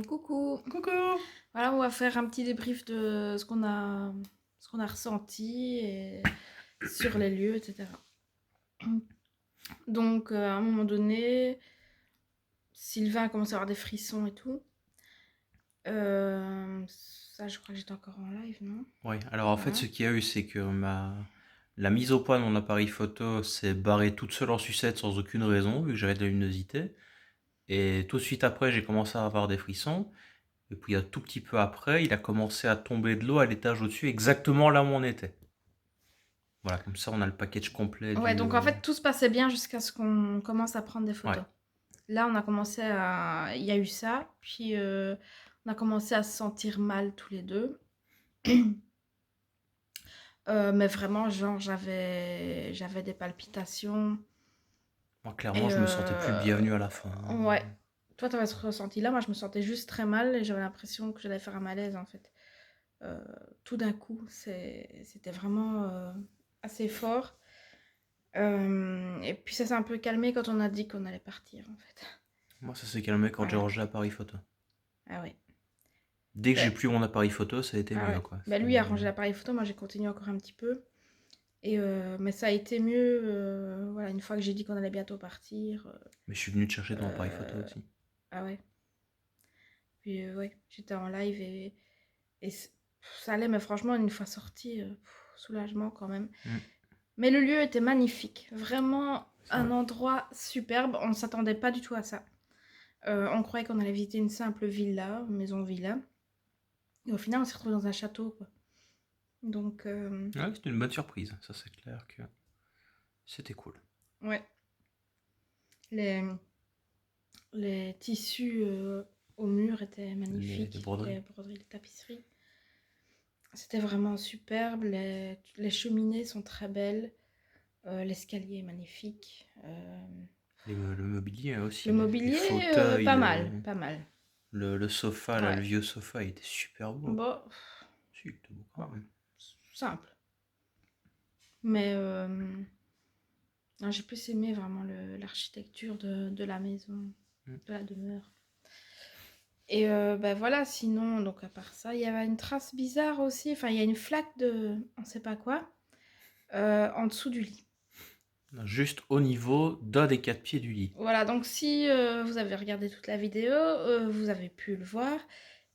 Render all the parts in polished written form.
Coucou. Coucou! Voilà, on va faire un petit débrief de ce qu'on a ressenti et sur les lieux, etc. Donc, à un moment donné, Sylvain a commencé à avoir des frissons et tout. Ça, je crois que j'étais encore en live, non? Oui, alors en fait, Voilà. ce qu'il y a eu, c'est que la mise au point de mon appareil photo s'est barrée toute seule en sucette sans aucune raison, vu que j'avais de la luminosité. Et tout de suite après, j'ai commencé à avoir des frissons. Et puis, un tout petit peu après, il a commencé à tomber de l'eau à l'étage au-dessus, exactement là où on était. Voilà, comme ça, on a le package complet Ouais, du... donc en fait, tout se passait bien jusqu'à ce qu'on commence à prendre des Ouais. photos. Là, on a commencé à... Il y a eu ça, puis on a commencé à se sentir mal tous les deux. Mais vraiment, genre, j'avais des palpitations. Moi, clairement, Et je me sentais plus le bienvenu à la fin. ouais. Toi, t'avais ce ressenti-là. Moi, je me sentais juste très mal et j'avais l'impression que j'allais faire un malaise, en fait. Euh, Tout d'un coup, c'était vraiment assez fort. Et puis, ça s'est un peu calmé quand on a dit qu'on allait partir, en fait. Moi, ça s'est calmé quand j'ai Voilà. rangé l'appareil photo. Ah ouais. Dès que j'ai Ben, plus mon appareil photo, ça a été ah mieux, ouais. quoi. Ben, lui a rangé l'appareil photo. Moi, j'ai continué encore un petit peu. Mais ça a été mieux, voilà, une fois que j'ai dit qu'on allait bientôt partir. Mais je suis venu te chercher ton appareil photo Euh, aussi. ah ouais. Puis ouais, j'étais en live et ça allait, mais franchement, une fois sorti, soulagement quand même. Mm. Mais le lieu était magnifique, vraiment C'est un vrai. endroit superbe. On ne s'attendait pas du tout à ça. On croyait qu'on allait visiter une simple villa, une maison villa. Et au final, on s'est retrouvé dans un château, quoi. Donc, Ouais, c'était une bonne surprise, ça c'est clair que c'était cool. ouais, les, les tissus au mur étaient Les magnifiques, broderies. les broderies, les tapisseries. C'était vraiment superbe. Les cheminées sont très belles. L'escalier est magnifique. Le mobilier aussi, Le les mobilier, fauteuils, pas mal, pas mal. le sofa, là, le Ouais. vieux sofa, il était super beau. Bon, Si, il était beau quand bon, même. simple. Mais non, j'ai plus aimé vraiment l'architecture de la maison, Mm. de la demeure. Et bah voilà, sinon, donc à part ça, il y avait une trace bizarre aussi. Enfin, il y a une flaque de on sait pas quoi en dessous du lit. Juste au niveau d'un des quatre pieds du lit. Voilà, donc si vous avez regardé toute la vidéo, vous avez pu le voir.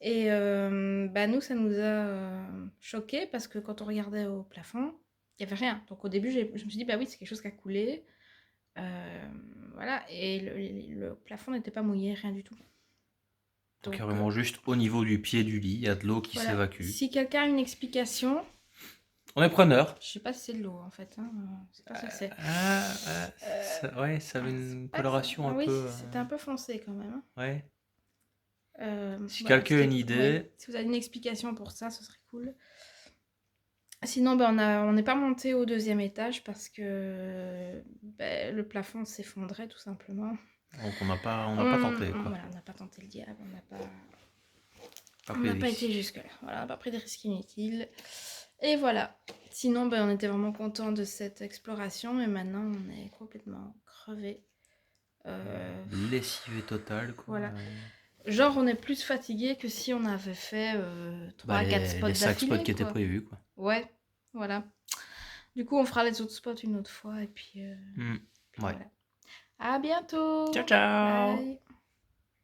Et bah nous, ça nous a choqués parce que quand on regardait au plafond, il n'y avait rien. Donc au début, je me suis dit, bah oui, c'est quelque chose qui a coulé. Voilà, et le plafond n'était pas mouillé, rien du tout. Donc Donc carrément juste au niveau du pied du lit, il y a de l'eau qui voilà, s'évacue. si quelqu'un a une explication, On est preneur. je sais pas si c'est de l'eau en fait, hein, je sais pas ce que c'est. Ouais, ça avait C'est une pas que ça. coloration un Oui, peu... c'était un peu foncé quand même, hein. ouais. Si Voilà, quelqu'un a une ouais, idée... si vous avez une explication pour ça, ce serait cool. Sinon, ben, on n'est pas monté au deuxième étage parce que ben, le plafond s'effondrait tout simplement. Donc on n'a pas tenté, quoi. Voilà, on n'a pas tenté le diable, Pas on pris n'a de pas été risque. jusque-là. Voilà, on n'a pas pris de risques inutiles. Et voilà. Sinon, ben, on était vraiment contents de cette exploration, et maintenant, on est complètement crevés. Lessivé total, quoi. Voilà. Genre, on est plus fatigué que si on avait fait Bah, 3-4 spots les 5 spots d'affilée, qui étaient quoi. prévus, quoi. Ouais, voilà. Du coup, on fera les autres spots une autre fois, et puis Ouais. voilà. À bientôt. Ciao, ciao! Bye.